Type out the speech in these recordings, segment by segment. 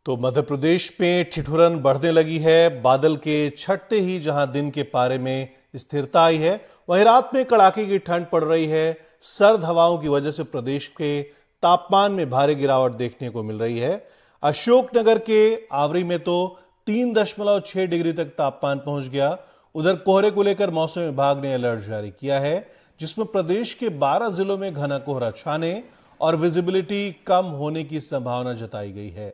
तो मध्य प्रदेश में ठिठुरन बढ़ने लगी है। बादल के छटते ही जहां दिन के पारे में स्थिरता आई है, वहीं रात में कड़ाके की ठंड पड़ रही है। सर्द हवाओं की वजह से प्रदेश के तापमान में भारी गिरावट देखने को मिल रही है। अशोकनगर के आवरी में तो 3.6 डिग्री तक तापमान पहुंच गया। उधर कोहरे को लेकर मौसम विभाग ने अलर्ट जारी किया है, जिसमें प्रदेश के 12 जिलों में घना कोहरा छाने और विजिबिलिटी कम होने की संभावना जताई गई है।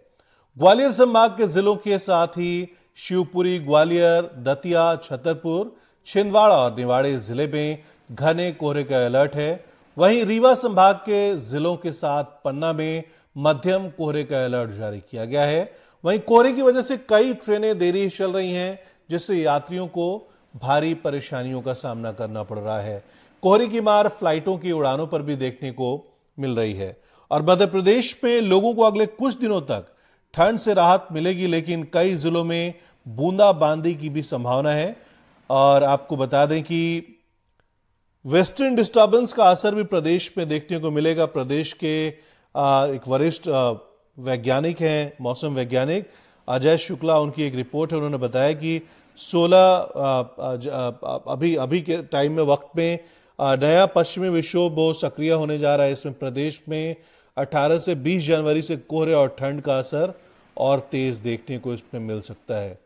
ग्वालियर संभाग के जिलों के साथ ही शिवपुरी, ग्वालियर, दतिया, छतरपुर, छिंदवाड़ा और निवाड़ी जिले में घने कोहरे का अलर्ट है। वहीं रीवा संभाग के जिलों के साथ पन्ना में मध्यम कोहरे का अलर्ट जारी किया गया है। वहीं कोहरे की वजह से कई ट्रेनें देरी चल रही हैं, जिससे यात्रियों को भारी परेशानियों का सामना करना पड़ रहा है। कोहरे की मार फ्लाइटों की उड़ानों पर भी देखने को मिल रही है। और मध्य प्रदेश में लोगों को अगले कुछ दिनों तक ठंड से राहत मिलेगी, लेकिन कई जिलों में बूंदाबांदी की भी संभावना है। और आपको बता दें कि वेस्टर्न डिस्टर्बेंस का असर भी प्रदेश में देखने को मिलेगा। प्रदेश के एक वरिष्ठ वैज्ञानिक हैं, मौसम वैज्ञानिक अजय शुक्ला, उनकी एक रिपोर्ट है। उन्होंने बताया कि 16 अभी के टाइम में वक्त में नया पश्चिमी विक्षोभ बहुत सक्रिय होने जा रहा है। इसमें प्रदेश में 18 से 20 जनवरी से कोहरे और ठंड का असर और तेज देखने को इसमें मिल सकता है।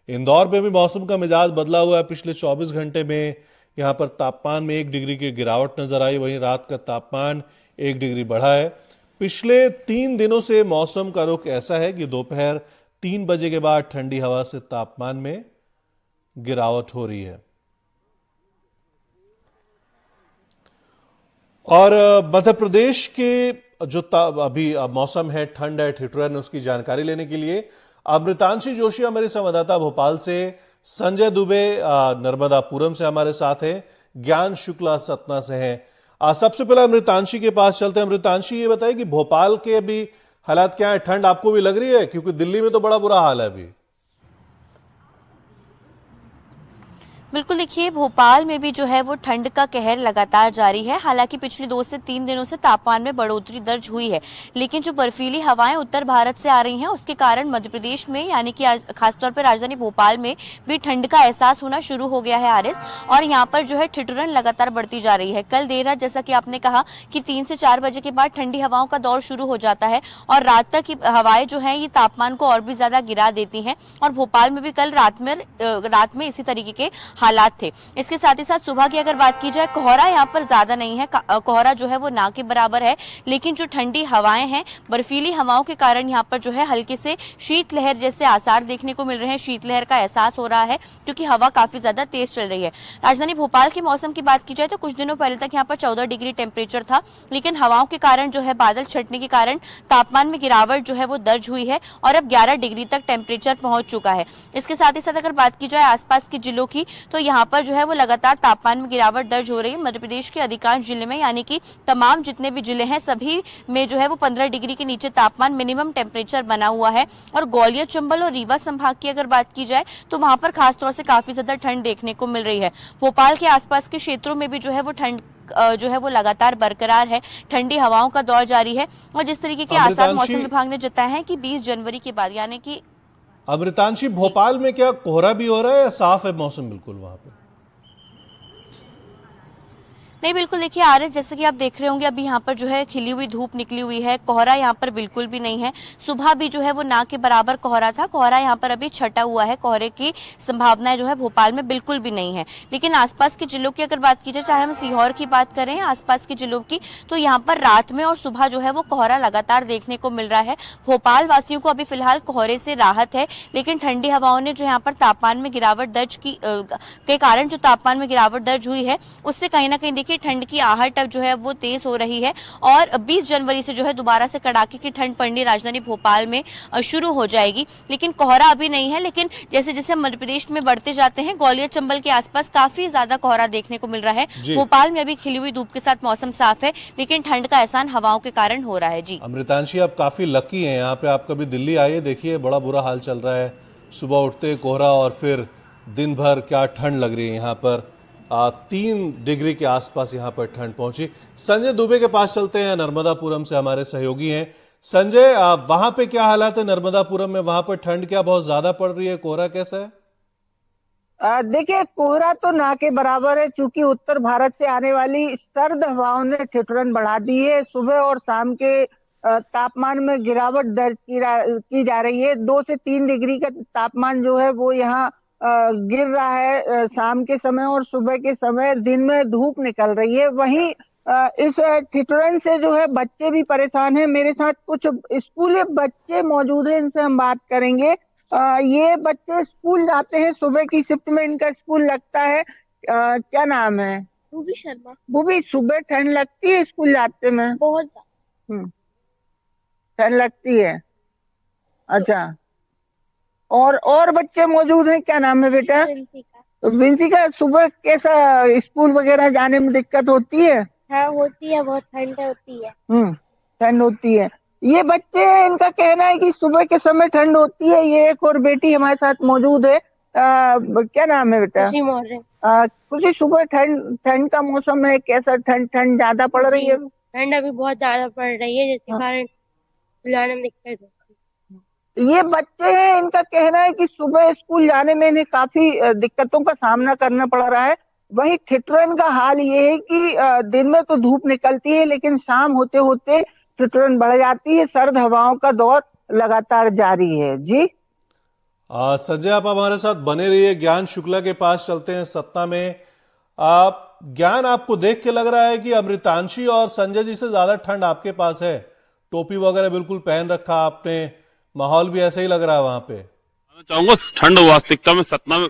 इंदौर में भी मौसम का मिजाज बदला हुआ है। पिछले 24 घंटे में यहां पर तापमान में 1 डिग्री की गिरावट नजर आई। वहीं रात का तापमान 1 डिग्री बढ़ा है। पिछले 3 दिनों से मौसम का रुख ऐसा है कि दोपहर 3 बजे के बाद ठंडी हवा से तापमान में गिरावट हो रही है। और मध्य प्रदेश के जो अभी मौसम है, ठंड है, ठिठुरन, उसकी जानकारी लेने के लिए अमृतांशी जोशी हमारे संवाददाता भोपाल से, संजय दुबे नर्मदापुरम से हमारे साथ हैं, ज्ञान शुक्ला सतना से हैं। सबसे पहले अमृतांशी के पास चलते हैं। अमृतांशी, ये बताइए कि भोपाल के अभी हालात क्या है? ठंड आपको भी लग रही है? क्योंकि दिल्ली में तो बड़ा बुरा हाल है अभी। बिल्कुल, देखिए भोपाल में भी जो है वो ठंड का कहर लगातार जारी है। हालांकि पिछले 2 से 3 दिनों से तापमान में बढ़ोतरी दर्ज हुई है, लेकिन जो बर्फीली हवाएं उत्तर भारत से आ रही हैं, उसके कारण मध्य प्रदेश में यानी कि खासतौर पर राजधानी भोपाल में भी ठंड का एहसास होना शुरू हो गया है आरएस। और यहाँ पर जो है ठिठुरन लगातार बढ़ती जा रही है। कल देर रात, जैसा कि आपने कहा कि 3 से 4 बजे के बाद ठंडी हवाओं का दौर शुरू हो जाता है और रात तक हवाएं जो है ये तापमान को और भी ज्यादा गिरा देती हैं। और भोपाल में भी कल रात में इसी तरीके के हालात थे। इसके साथ ही साथ सुबह की अगर बात की जाए, कोहरा यहाँ पर ज्यादा नहीं है। कोहरा जो है वो ना के बराबर है, लेकिन जो ठंडी हवाएं हैं, बर्फीली हवाओं के कारण यहाँ पर जो है हल्के से शीतलहर जैसे आसार देखने को मिल रहे हैं। शीतलहर का एहसास हो रहा है क्योंकि हवा काफी ज्यादा तेज चल रही है। राजधानी भोपाल के मौसम की बात की जाए तो कुछ दिनों पहले तक यहाँ पर 14 डिग्री टेम्परेचर था, लेकिन हवाओं के कारण जो है, बादल छटने के कारण तापमान में गिरावट जो है वो दर्ज हुई है और अब 11 डिग्री तक टेम्परेचर पहुंच चुका है। इसके साथ ही साथ अगर बात की जाए आसपास के जिलों की, तो यहाँ पर जो है वो लगातार तापमान में गिरावट दर्ज हो रही है। मध्य प्रदेश के अधिकांश जिले में, यानी कि तमाम जितने भी जिले हैं सभी में जो है वो 15 डिग्री के नीचे तापमान मिनिमम टेम्परेचर बना हुआ है। और ग्वालियर, चंबल और रीवा संभाग की अगर बात की जाए तो वहां पर खासतौर से काफी ज्यादा ठंड देखने को मिल रही है। भोपाल के आसपास के क्षेत्रों में भी जो है वो ठंड जो है वो लगातार बरकरार है। ठंडी हवाओं का दौर जारी है और जिस तरीके के आसार मौसम विभाग ने जताए हैं कि 20 जनवरी के बाद, यानी कि अमृतांशी, भोपाल में क्या कोहरा भी हो रहा है या साफ है मौसम बिल्कुल वहां पे? नहीं, बिल्कुल, देखिए आरएस, जैसे कि आप देख रहे होंगे अभी यहाँ पर जो है खिली हुई धूप निकली हुई है। कोहरा यहाँ पर बिल्कुल भी नहीं है। सुबह भी जो है वो ना के बराबर कोहरा था। कोहरा यहाँ पर अभी छटा हुआ है। कोहरे की संभावनाएं जो है भोपाल में बिल्कुल भी नहीं है। लेकिन आसपास के जिलों की अगर बात की जाए, चाहे हम सीहोर की बात करें, आसपास के जिलों की, तो यहाँ पर रात में और सुबह जो है वो कोहरा लगातार देखने को मिल रहा है। भोपाल वासियों को अभी फिलहाल कोहरे से राहत है, लेकिन ठंडी हवाओं ने जो यहाँ पर तापमान में गिरावट दर्ज की के कारण जो तापमान में गिरावट दर्ज हुई है, उससे कहीं ना कहीं देखिए ठंड की आहट अब जो है वो तेज हो रही है। और 20 जनवरी से जो है दोबारा से कड़ाके की ठंड पड़नी राजधानी भोपाल में शुरू हो जाएगी। लेकिन कोहरा अभी नहीं है, लेकिन जैसे जैसे मध्य प्रदेश में बढ़ते जाते हैं, ग्वालियर, चंबल के आसपास काफी ज्यादा कोहरा देखने को मिल रहा है। भोपाल में अभी खिली हुई धूप के साथ मौसम साफ है, लेकिन ठंड का एहसास हवाओं के कारण हो रहा है। जी अमृतांशी, आप काफी लकी हैं यहाँ पे। आप कभी दिल्ली आइए, देखिए बड़ा बुरा हाल चल रहा है। सुबह उठते कोहरा और फिर दिन भर क्या ठंड लग रही है यहाँ पर। 3 डिग्री के आसपास यहाँ पर ठंड पहुंची। संजय दुबे के पास चलते हैं, नर्मदापुरम से हमारे सहयोगी हैं। संजय, वहां पे क्या हालात है नर्मदापुरम में? वहां पर ठंड क्या बहुत ज्यादा पड़ रही है? कोहरा कैसा है? देखिए, कोहरा तो ना के बराबर है, क्योंकि उत्तर भारत से आने वाली सर्द हवाओं ने ठिठुरन बढ़ा दी है। सुबह और शाम के तापमान में गिरावट दर्ज की जा रही है। 2 से 3 डिग्री का तापमान जो है वो यहाँ गिर रहा है शाम के समय और सुबह के समय। दिन में धूप निकल रही है। वहीं इस ठिठुरन से जो है बच्चे भी परेशान हैं। मेरे साथ कुछ स्कूली बच्चे मौजूद हैं, इनसे हम बात करेंगे। ये बच्चे स्कूल जाते हैं, सुबह की शिफ्ट में इनका स्कूल लगता है। क्या नाम है? भूवी शर्मा। भूवी, सुबह ठंड लगती है स्कूल जाते में? बहुत ज्यादा। ठंड लगती है। अच्छा, और बच्चे मौजूद हैं। क्या नाम है बेटा? विंसी का। सुबह कैसा स्कूल वगैरह जाने में दिक्कत होती है? हाँ होती है, बहुत ठंड होती है। ठंड होती है। ये बच्चे, इनका कहना है कि सुबह के समय ठंड होती है। ये एक और बेटी हमारे साथ मौजूद है। क्या नाम है बेटा? खुशी मोर्रे। खुशी, सुबह ठंड का मौसम है, कैसा ठंड ज्यादा पड़ रही है? ठंड अभी बहुत ज्यादा पड़ रही है, जिसके कारण बुलाने में दिक्कत है। ये बच्चे हैं, इनका कहना है कि सुबह स्कूल जाने में इन्हें काफी दिक्कतों का सामना करना पड़ रहा है। वहीं ठिठुरन का हाल ये है कि दिन में तो धूप निकलती है, लेकिन शाम होते होते ठिठुरन बढ़ जाती है। सर्द हवाओं का दौर लगातार जारी है। जी संजय, आप हमारे साथ बने रहिए। ज्ञान शुक्ला के पास चलते हैं सतना में। आप ज्ञान, आपको देख के लग रहा है कि अमृतांशी और संजय जी से ज्यादा ठंड आपके पास है। टोपी वगैरह बिल्कुल पहन रखा आपने, माहौल भी ऐसा ही लग रहा है वहां पे। चाहूंगा ठंड वास्तविकता में सतना में,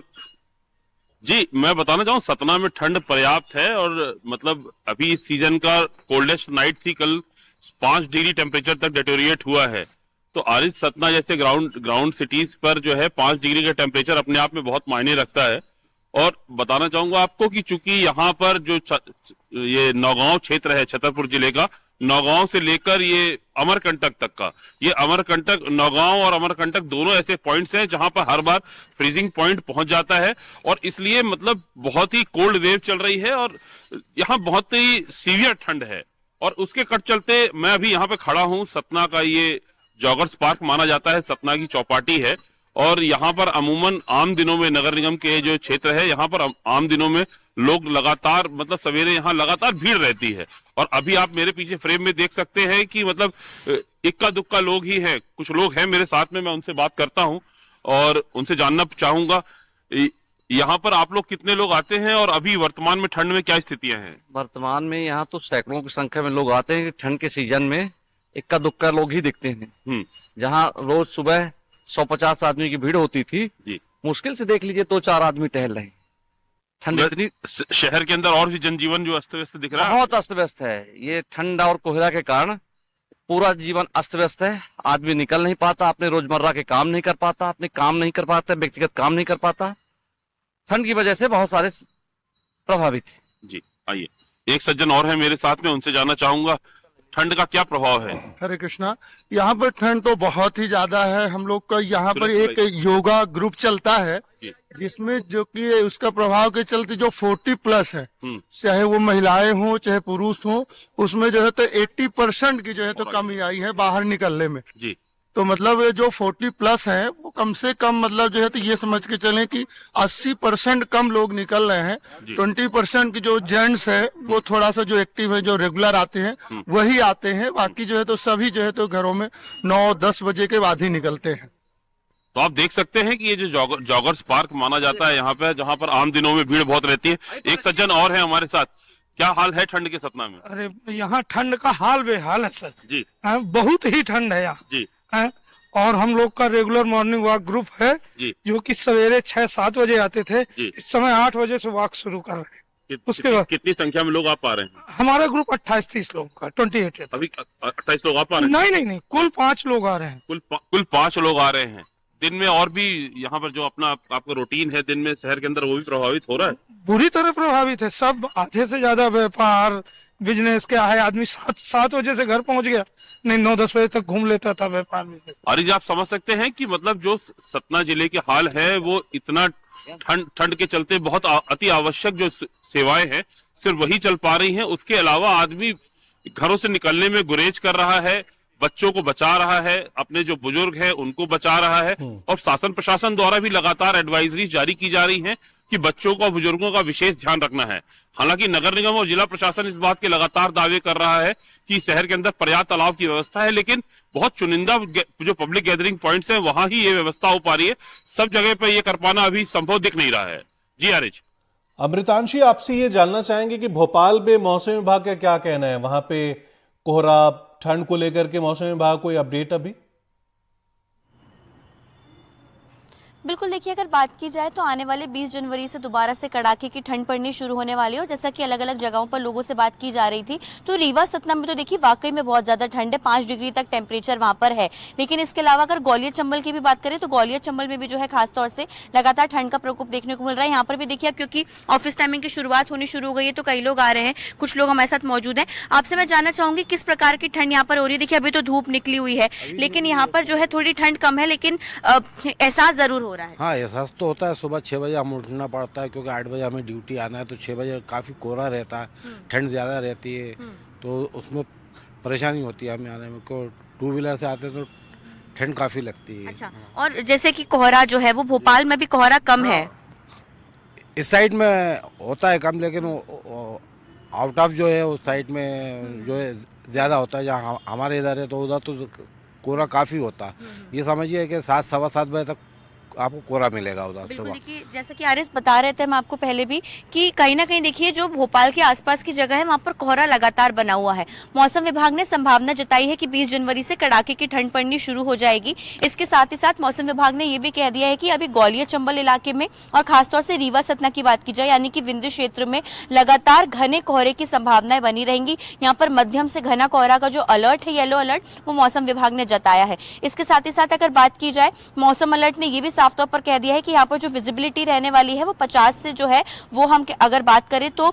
जी मैं बताना चाहूँ सतना में ठंड पर्याप्त है। और मतलब अभी इस सीजन का कोल्डेस्ट नाइट थी कल, 5 डिग्री टेम्परेचर तक डिटोरिएट हुआ है। तो आरिज सतना जैसे ग्राउंड सिटीज पर जो है 5 डिग्री का टेम्परेचर अपने आप में बहुत मायने रखता है। और बताना चाहूंगा आपको कि चूंकि यहाँ पर जो ये नौगांव क्षेत्र है छतरपुर जिले का, नौगांव से लेकर ये अमरकंटक तक का, ये अमरकंटक, नौगांव और अमरकंटक दोनों ऐसे पॉइंट्स हैं जहां पर हर बार फ्रीजिंग पॉइंट पहुंच जाता है। और इसलिए मतलब बहुत ही कोल्ड वेव चल रही है और यहाँ बहुत ही सीवियर ठंड है। और उसके कट चलते मैं अभी यहाँ पे खड़ा हूँ। सतना का ये जॉगर्स पार्क माना जाता है, सतना की चौपाटी है। और यहाँ पर अमूमन आम दिनों में नगर निगम के जो क्षेत्र है, यहाँ पर आम दिनों में लोग लगातार, मतलब सवेरे यहाँ लगातार भीड़ रहती है। और अभी आप मेरे पीछे फ्रेम में देख सकते हैं कि मतलब इक्का दुक्का लोग ही हैं। कुछ लोग हैं मेरे साथ में, मैं उनसे बात करता हूँ और उनसे जानना चाहूंगा यहाँ पर आप लोग कितने लोग आते हैं और अभी वर्तमान में ठंड में क्या स्थितियां हैं? वर्तमान में यहाँ तो सैकड़ों की संख्या में लोग आते हैं। ठंड के सीजन में इक्का दुक्का लोग ही दिखते हैं। जहाँ रोज सुबह 150 आदमी की भीड़ होती थी, मुश्किल से देख लीजिए 2-4 आदमी टहल रहे हैं। ठंड इतनी, शहर के अंदर और भी जनजीवन जो अस्त व्यस्त दिख रहा है, बहुत अस्त व्यस्त है। ये ठंड और कोहरा के कारण पूरा जीवन अस्त व्यस्त है। आदमी निकल नहीं पाता, अपने रोजमर्रा के काम नहीं कर पाता, अपने काम नहीं कर पाता, व्यक्तिगत काम नहीं कर पाता। ठंड की वजह से बहुत सारे प्रभावित हैं। जी आइए, एक सज्जन और है मेरे साथ में, उनसे जानना चाहूंगा ठंड का क्या प्रभाव है। हरे कृष्णा। यहाँ पर ठंड तो बहुत ही ज्यादा है। हम लोग का यहाँ पर एक योगा ग्रुप चलता है, जिसमें जो कि उसका प्रभाव के चलते जो 40+ है, चाहे वो महिलाएं हो चाहे पुरुष हो, उसमें जो है तो 80% की जो है तो कमी आई है बाहर निकलने में। जी तो मतलब जो 40+ है वो कम से कम मतलब जो है तो ये समझ के चलें कि 80% कम लोग निकल रहे हैं। 20% की जो जेंट्स है वो थोड़ा सा जो एक्टिव है, जो रेगुलर आते हैं वही आते हैं। बाकी जो है तो सभी जो है तो घरों में 9-10 बजे के बाद ही निकलते हैं। तो आप देख सकते हैं कि ये जो जॉगर्स पार्क माना जाता है यहाँ पे, जहाँ पर आम दिनों में भीड़ बहुत रहती है। एक सज्जन और है हमारे साथ, क्या हाल है ठंड के सतना में? अरे यहाँ ठंड का हाल बेहाल है सर जी। बहुत ही ठंड है यहाँ जी। और हम लोग का रेगुलर मॉर्निंग वॉक ग्रुप है जी। जो कि सवेरे 6-7 बजे आते थे, इस समय 8 बजे से वॉक शुरू कर रहे हैं। उसके बाद कितनी संख्या में लोग आ पा रहे हैं? हमारा ग्रुप 28-30 लोग का, 28 है। अभी 28 लोग आ पा रहे हैं? नहीं, कुल 5 लोग आ रहे हैं। कुल 5 लोग आ रहे हैं। दिन में और भी यहाँ पर जो अपना आपका रूटीन है दिन में शहर के अंदर, वो भी प्रभावित हो रहा है? बुरी तरह प्रभावित है। सब आधे से ज्यादा व्यापार बिजनेस क्या है, आदमी 7 बजे से घर पहुंच गया, नहीं 9-10 बजे तक घूम लेता था व्यापार में। अरे आप समझ सकते हैं कि मतलब जो सतना जिले के हाल है वो इतना ठंड के चलते बहुत अति आवश्यक जो सेवाएं हैं सिर्फ वही चल पा रही हैं। उसके अलावा आदमी घरों से निकलने में गुरेज कर रहा है, बच्चों को बचा रहा है, अपने जो बुजुर्ग हैं उनको बचा रहा है, और शासन प्रशासन द्वारा भी लगातार एडवाइजरी जारी की जा रही हैं कि बच्चों को, बुजुर्गों का विशेष ध्यान रखना है। हालांकि नगर निगम और जिला प्रशासन इस बात के लगातार दावे कर रहा है कि शहर के अंदर पर्याप्त तालाब की व्यवस्था है, लेकिन बहुत चुनिंदा जो पब्लिक गैदरिंग पॉइंट्स हैं वहां ही ये व्यवस्था हो पा रही है। सब जगह पर ये कर पाना अभी संभव दिख नहीं रहा है। जी आरिज। अमृतांशी, आपसे ये जानना चाहेंगे कि भोपाल में मौसम विभाग का क्या कहना है? वहां पे कोहरा, ठंड को लेकर के मौसम विभाग कोई अपडेट अभी? बिल्कुल, देखिए अगर बात की जाए तो आने वाले 20 जनवरी से दोबारा से कड़ाके की ठंड पड़नी शुरू होने वाली है। और जैसा कि अलग अलग जगहों पर लोगों से बात की जा रही थी, तो रीवा सतना में तो देखिए वाकई में बहुत ज्यादा ठंड है, 5 डिग्री तक टेम्परेचर वहां पर है। लेकिन इसके अलावा अगर ग्वालियर चंबल की भी बात करें तो ग्वालियर चंबल में भी जो है खासतौर से लगातार ठंड का प्रकोप देखने को मिल रहा है। यहाँ पर भी देखिए अब क्योंकि ऑफिस टाइमिंग की शुरुआत होनी शुरू हो गई है तो कई लोग आ रहे हैं, कुछ लोग हमारे साथ मौजूद हैं। आपसे मैं जानना चाहूंगी किस प्रकार की ठंड यहाँ पर हो रही है? देखिए अभी तो धूप निकली हुई है, लेकिन यहाँ पर जो है थोड़ी ठंड कम है, लेकिन एहसास जरूर हो रहा है। हाँ, एहसास तो होता है। सुबह 6 बजे हमें उठना पड़ता है क्योंकि 8 बजे हमें ड्यूटी आना है, तो 6 बजे काफ़ी कोहरा रहता है, ठंड ज़्यादा रहती है, तो उसमें परेशानी होती है हमें आने में। को 2 व्हीलर से आते हैं तो ठंड काफ़ी लगती है। अच्छा, और जैसे कि कोहरा जो है वो भोपाल में भी कोहरा कम है? इस साइड में होता है कम, लेकिन आउट ऑफ जो है उस साइड में जो है ज़्यादा होता है। जहाँ हमारे इधर है तो उधर तो कोहरा काफ़ी होता है। ये समझिए कि 7, सवा 7 बजे तक आपको कोहरा मिलेगा उधर बिल्कुल। सुबह। देखिए जैसा कि आरिस बता रहे थे हम आपको पहले भी कि कहीं ना कहीं देखिए जो भोपाल के आसपास की जगह है वहां पर कोहरा लगातार बना हुआ है। मौसम विभाग ने संभावना जताई है कि 20 जनवरी से कड़ाके की ठंड पड़नी शुरू हो जाएगी। इसके साथ ही साथ मौसम विभाग ने ये भी कह दिया है कि अभी ग्वालियर चंबल इलाके में और खासतौर से रीवा सतना की बात की जाए यानी कि विंध्य क्षेत्र में लगातार घने कोहरे की संभावनाएं बनी रहेंगी। यहाँ पर मध्यम से घना कोहरा का जो अलर्ट है, येलो अलर्ट, वो मौसम विभाग ने जताया है। इसके साथ ही साथ अगर बात की जाए, मौसम अलर्ट ने ये भी साफ तौर पर कह दिया है कि यहाँ पर जो विजिबिलिटी रहने वाली है वो 50 से जो है वो हम अगर बात करें तो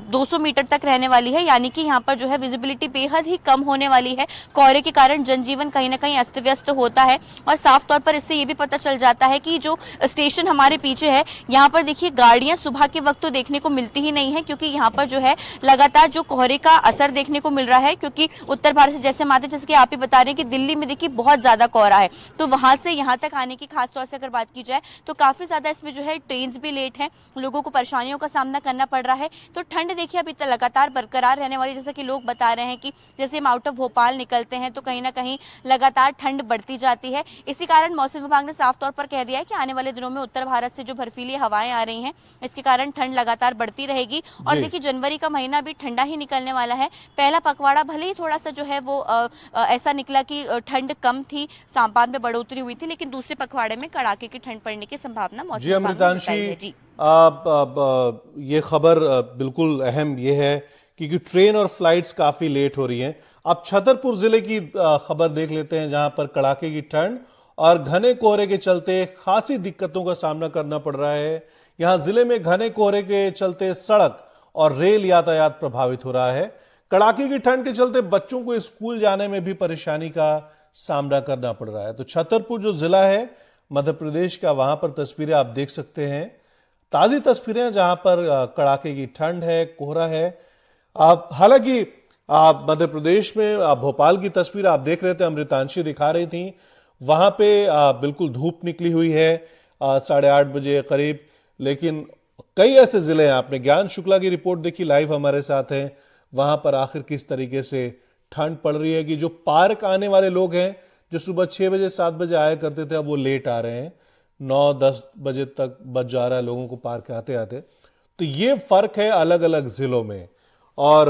200 मीटर तक रहने वाली है। यानी कि यहाँ पर जो है विजिबिलिटी बेहद ही कम होने वाली है। कोहरे के कारण जनजीवन कहीं ना कहीं अस्त व्यस्त होता है और साफ तौर पर इससे ये भी पता चल जाता है कि जो स्टेशन हमारे पीछे है यहाँ पर देखिए गाड़ियां सुबह के वक्त तो देखने को मिलती ही नहीं है, क्योंकि यहाँ पर जो है लगातार जो कोहरे का असर देखने को मिल रहा है। क्योंकि उत्तर भारत से जैसे हम आते, जैसे कि आप ही बता रहे हैं कि दिल्ली में देखिए बहुत ज्यादा कोहरा है, तो वहां से यहाँ तक आने की खासतौर से अगर बात की जाए तो काफी ज्यादा इसमें जो है ट्रेन भी लेट हैं, लोगों को परेशानियों का सामना करना पड़ रहा है। तो ठंड देखिए अभी तक लगातार बरकरार रहने वाली, जैसा कि लोग बता रहे हैं कि जैसे हम आउट ऑफ भोपाल निकलते हैं तो कहीं ना कहीं लगातार ठंड बढ़ती जाती है। इसी कारण मौसम विभाग ने साफ तौर पर कह दिया है कि आने वाले दिनों में उत्तर भारत से जो बर्फीली हवाएं आ रही हैं इसके कारण ठंड लगातार बढ़ती रहेगी। और देखिए जनवरी का महीना भी ठंडा ही निकलने वाला है। पहला पखवाड़ा भले ही थोड़ा सा जो है वो ऐसा निकला कि ठंड कम थी, तापमान में बढ़ोतरी हुई थी, लेकिन दूसरे पखवाड़े में कड़ाके की ठंड पड़ने की संभावना मौसम जी अमृतांशी, ये खबर बिल्कुल अहम ये है क्योंकि ट्रेन और फ्लाइट्स काफी लेट हो रही हैं। अब छतरपुर जिले की खबर देख लेते हैं, जहां पर कड़ाके की ठंड और घने कोहरे के चलते खासी दिक्कतों का सामना करना पड़ रहा है। यहां जिले में घने कोहरे के चलते सड़क और रेल यातायात प्रभावित हो रहा है। कड़ाके की ठंड के चलते बच्चों को स्कूल जाने में भी परेशानी का सामना करना पड़ रहा है। तो छतरपुर जो जिला है मध्य प्रदेश का, वहां पर तस्वीरें आप देख सकते हैं, ताजी तस्वीरें जहां पर कड़ाके की ठंड है, कोहरा है। हालांकि मध्य प्रदेश में भोपाल की तस्वीर आप देख रहे थे, अमृतांशी दिखा रही थी, वहां पे बिल्कुल धूप निकली हुई है 8:30 बजे करीब। लेकिन कई ऐसे जिले हैं, आपने ज्ञान शुक्ला की रिपोर्ट देखी, लाइव हमारे साथ है, वहां पर आखिर किस तरीके से ठंड पड़ रही है कि जो पार्क आने वाले लोग हैं, जो सुबह 6 बजे 7 बजे आया करते थे, अब वो लेट आ रहे हैं, 9-10 बजे तक बच जा रहा है लोगों को पार्क आते आते। तो ये फर्क है अलग अलग जिलों में, और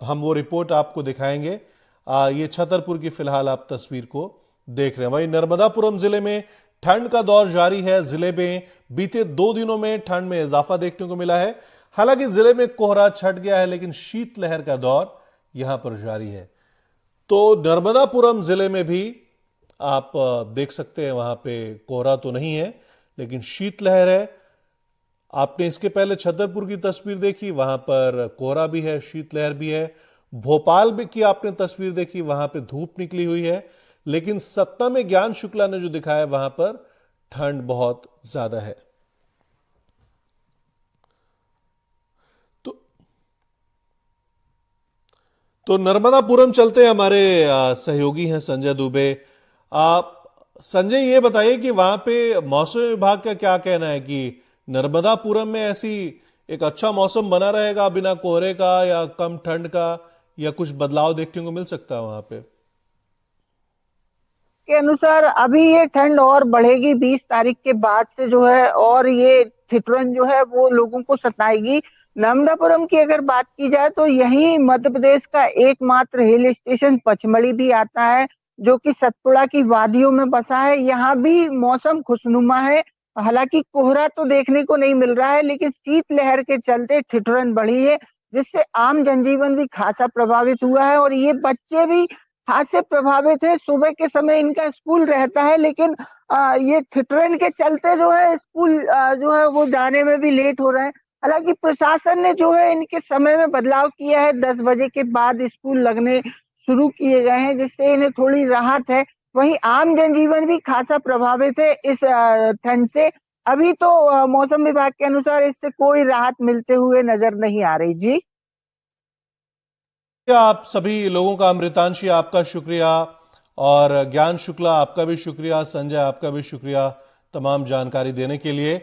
हम वो रिपोर्ट आपको दिखाएंगे। ये छतरपुर की फिलहाल आप तस्वीर को देख रहे हैं। वहीं नर्मदापुरम जिले में ठंड का दौर जारी है। जिले में बीते 2 दिनों में ठंड में इजाफा देखने को मिला है। हालांकि जिले में कोहरा छट गया है, लेकिन शीतलहर का दौर यहां पर जारी है। तो नर्मदापुरम जिले में भी आप देख सकते हैं, वहां पे कोहरा तो नहीं है लेकिन शीतलहर है। आपने इसके पहले छतरपुर की तस्वीर देखी, वहां पर कोहरा भी है, शीतलहर भी है। भोपाल में की आपने तस्वीर देखी, वहां पे धूप निकली हुई है। लेकिन सतना में ज्ञान शुक्ला ने जो दिखाया, वहां पर ठंड बहुत ज्यादा है। तो नर्मदापुरम चलते हैं, हमारे सहयोगी हैं संजय दुबे। संजय, ये बताइए कि वहां पे मौसम विभाग का क्या कहना है कि नर्मदापुरम में ऐसी एक अच्छा मौसम बना रहेगा बिना कोहरे का, या कम ठंड का, या कुछ बदलाव देखने को मिल सकता है वहां पे? के अनुसार अभी ये ठंड और बढ़ेगी 20 तारीख के बाद से जो है, और ये ठिठुरन जो है वो लोगों को सताएगी। नर्मदापुरम की अगर बात की जाए तो यही मध्य प्रदेश का एकमात्र हिल स्टेशन पचमढ़ी भी आता है, जो कि सतपुड़ा की वादियों में बसा है। यहाँ भी मौसम खुशनुमा है। हालांकि कोहरा तो देखने को नहीं मिल रहा है, लेकिन शीतलहर के चलते ठिठुरन बढ़ी है, जिससे आम जनजीवन भी खासा प्रभावित हुआ है। और ये बच्चे भी खासे प्रभावित है। सुबह के समय इनका स्कूल रहता है, लेकिन ये ठिठुरन के चलते जो है स्कूल जो है वो जाने में भी लेट हो रहे हैं। हालांकि प्रशासन ने जो है इनके समय में बदलाव किया है, 10 बजे के बाद स्कूल लगने शुरू किए गए हैं, जिससे इन्हें थोड़ी राहत है। वहीं आम जनजीवन भी खासा प्रभावित है इस ठंड से। अभी तो मौसम विभाग के अनुसार इससे कोई राहत मिलते हुए नजर नहीं आ रही। जी, आप सभी लोगों का, अमृतांशी आपका शुक्रिया, और ज्ञान शुक्ला आपका भी शुक्रिया, संजय आपका भी शुक्रिया तमाम जानकारी देने के लिए।